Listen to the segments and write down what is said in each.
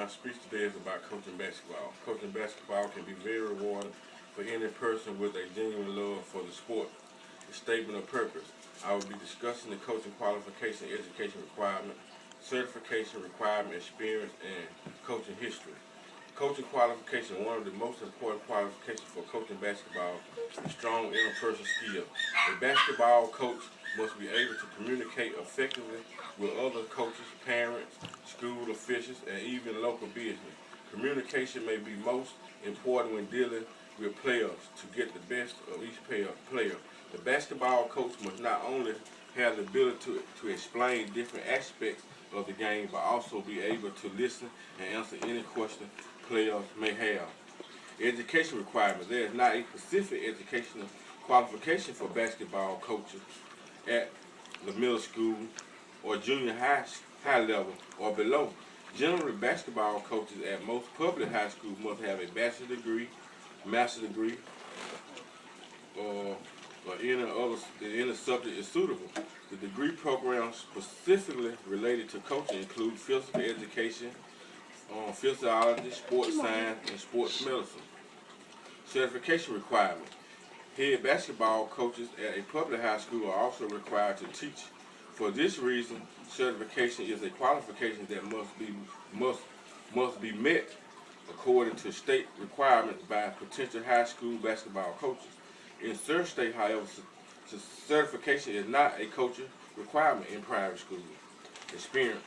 My speech today is about coaching basketball. Coaching basketball can be very rewarding for any person with a genuine love for the sport. The statement of purpose. I will be discussing the coaching qualification, education requirement, certification requirement, experience, and coaching history. Coaching qualification. One of the most important qualifications for coaching basketball is strong interpersonal skill. A basketball coach must be able to communicate effectively with other coaches, parents, school officials, and even local business. Communication may be most important when dealing with players to get the best of each player. The basketball coach must not only have the ability to explain different aspects of the game, but also be able to listen and answer any question players may have. Education requirements. There is not a specific educational qualification for basketball coaches at the middle school or junior high level or below. Generally, basketball coaches at most public high schools must have a bachelor's degree, master's degree, or any subject is suitable. The degree programs specifically related to coaching include physical education, physiology, sports science, and sports medicine. Certification requirements. Head basketball coaches at a public high school are also required to teach. For this reason, certification is a qualification that must be met according to state requirements by potential high school basketball coaches. In certain states, however, certification is not a coaching requirement in private schools. Experience.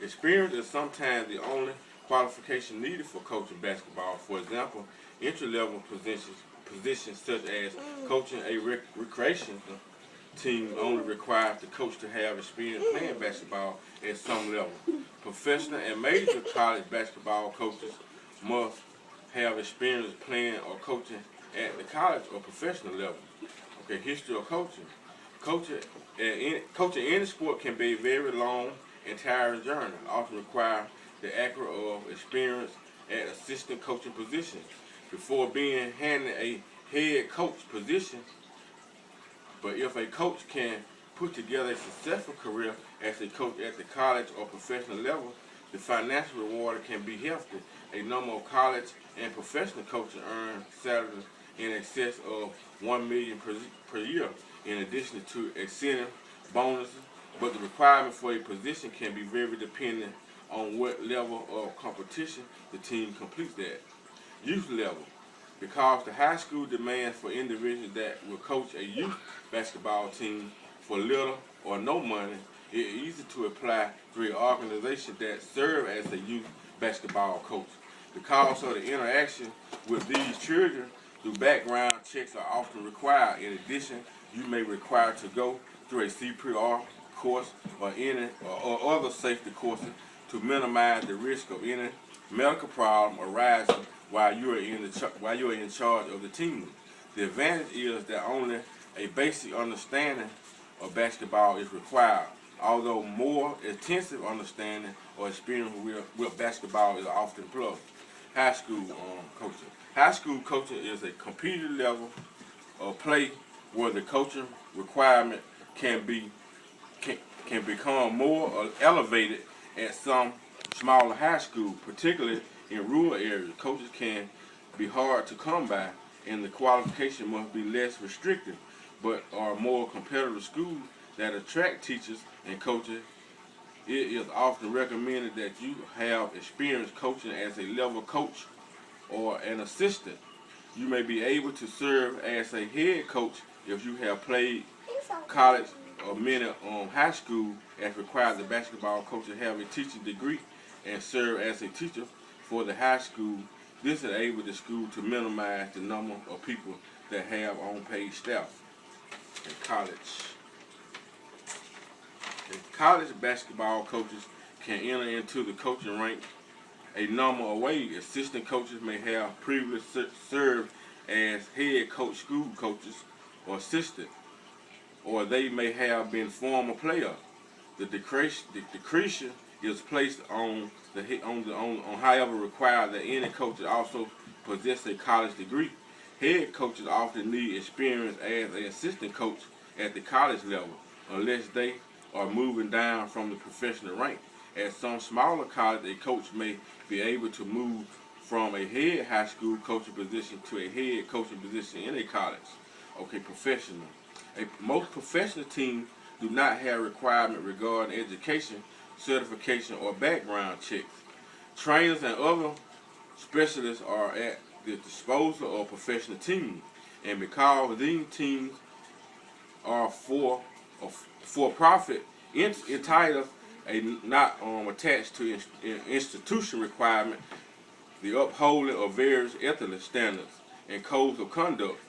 Experience is sometimes the only qualification needed for coaching basketball. For example, entry-level positions such as coaching a recreational team only requires the coach to have experience playing basketball at some level. Professional and major college basketball coaches must have experience playing or coaching at the college or professional level. Okay, history of coaching. Coaching any sport can be a very long and tiring journey, often require the accurate of experience at assistant coaching positions before being handed a head coach position. But if a coach can put together a successful career as a coach at the college or professional level, the financial reward can be hefty. A number of college and professional coaches earn salaries in excess of $1 million per year, in addition to incentive bonuses. But the requirement for a position can be very dependent on what level of competition the team completes at. Youth level. Because the high school demands for individuals that will coach a youth basketball team for little or no money, it is easy to apply through an organization that serves as a youth basketball coach. Because of the interaction with these children, through background checks are often required. In addition, you may require to go through a CPR course or other safety courses to minimize the risk of any medical problem arising while you are in charge of the team. The advantage is that only a basic understanding of basketball is required, although more intensive understanding or experience with basketball is often plus. High school coaching. High school coaching is a competitive level of play where the coaching requirement can become more elevated at some smaller high schools, particularly in rural areas. Coaches can be hard to come by, and the qualification must be less restrictive, but are more competitive schools that attract teachers and coaches. It is often recommended that you have experience coaching as a level coach or an assistant. You may be able to serve as a head coach if you have played college or many high school as required. The basketball coach to have a teaching degree and serve as a teacher for the high school. This enables the school to minimize the number of people that have unpaid staff. In college basketball coaches can enter into the coaching rank a number of ways. Assistant coaches may have previously served as head coach, school coaches, or assistant, or they may have been former players. The discretion is placed on however required that any coach also possess a college degree. Head coaches often need experience as an assistant coach at the college level, unless they or moving down from the professional rank. At some smaller colleges, a coach may be able to move from a head high school coaching position to a head coaching position in a college. Okay, professional. Most professional teams do not have requirement regarding education, certification, or background checks. Trainers and other specialists are at the disposal of professional teams, and because these teams are for-profit entitled not attached to institution requirement, the upholding of various ethical standards and codes of conduct.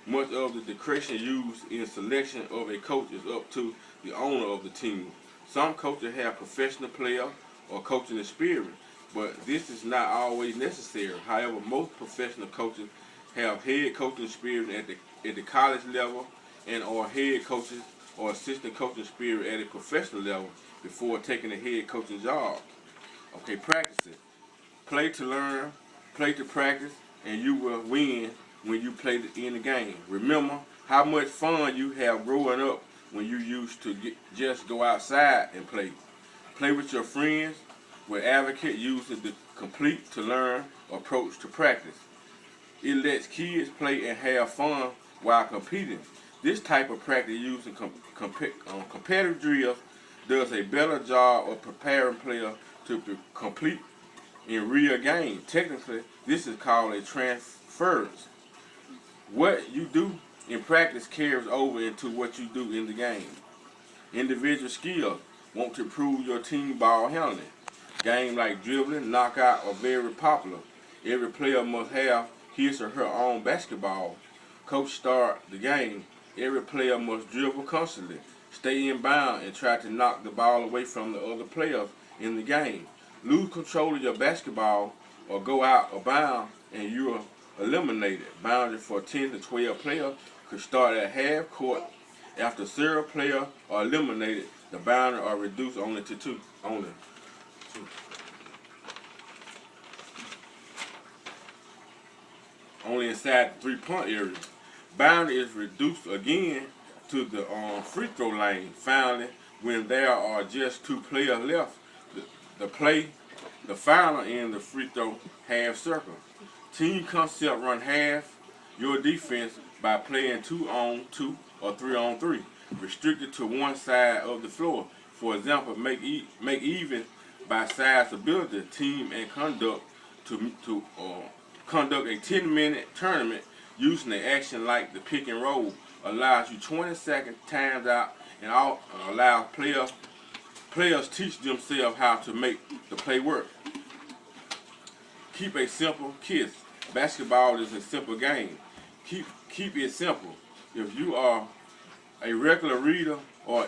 Much of the discretion used in selection of a coach is up to the owner of the team. Some coaches have professional player or coaching experience, but this is not always necessary. However, most professional coaches have head coaching experience at the college level and or head coaches or assistant coaching experience at a professional level before taking a head coaching job. Okay, practices. Play to learn, play to practice, and you will win when you play in the game. Remember how much fun you have growing up when you used to just go outside and play. Play with your friends, where advocate uses the complete to learn approach to practice. It lets kids play and have fun while competing. This type of practice used in competitive drills does a better job of preparing players to complete in real game. Technically, this is called a transference. What you do in practice carries over into what you do in the game. Individual skills. Want to improve your team ball handling. Games like dribbling, knockout are very popular. Every player must have his or her own basketball. Coach start the game. Every player must dribble constantly, stay in bounds, and try to knock the ball away from the other players in the game. Lose control of your basketball or go out of bounds and you are eliminated. Boundary for 10 to 12 players could start at half court. After 0 players are eliminated, the boundary are reduced only to 2. Only inside the 3-point area. Boundary is reduced again to the free throw lane. Finally, when there are just 2 players left, the final in the free throw half circle. Team concept run half your defense by playing 2-on-2 or 3-on-3, restricted to one side of the floor. For example, make even by size ability. Team and conduct conduct a 10-minute tournament using an action like the pick and roll. Allows you 20-second times out and allows players teach themselves how to make the play work. Keep a simple kiss. Basketball is a simple game. Keep it simple. If you are a regular reader or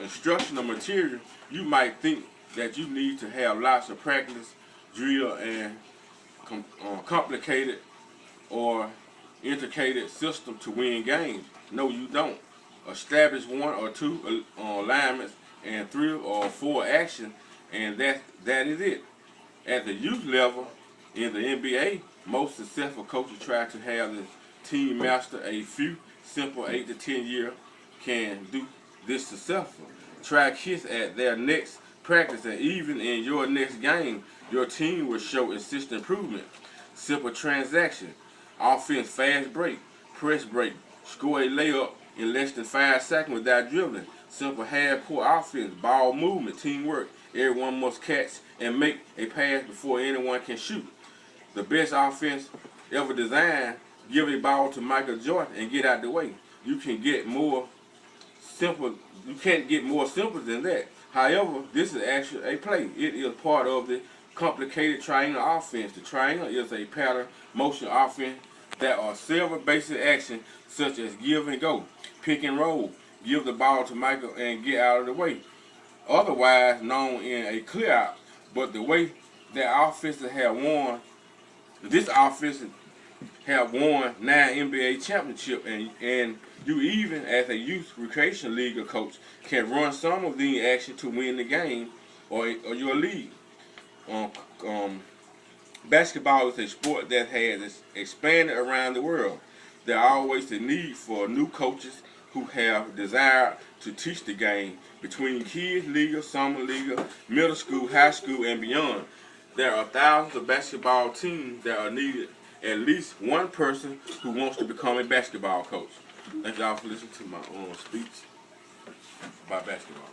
instructional material, you might think that you need to have lots of practice, drill, and complicated or intricate system to win games. No, you don't. Establish 1 or 2 alignments and 3 or 4 actions, and that is it. At the youth level in the NBA, most successful coaches try to have the team master a few simple 8 to 10 year can do this successful. Try kids at their next practice, and even in your next game, your team will show consistent improvement. Simple transaction. Offense fast break, press break, score a layup in less than 5 seconds without dribbling. Simple half-court offense, ball movement, teamwork. Everyone must catch and make a pass before anyone can shoot. The best offense ever designed, give a ball to Michael Jordan and get out the way. You can't get more simple than that. However, this is actually a play. It is part of the complicated triangle offense. The triangle is a pattern motion offense. There are several basic actions such as give and go, pick and roll, give the ball to Michael and get out of the way, otherwise known in a clear out. But the way that offenses have won, this offense have won 9 NBA championships, and you even as a youth recreation league coach can run some of these actions to win the game or your league. Basketball is a sport that has expanded around the world. There are always the need for new coaches who have desired to teach the game between kids league, summer league, middle school, high school, and beyond. There are thousands of basketball teams that are needed at least one person who wants to become a basketball coach. Thank y'all for listening to my speech about basketball.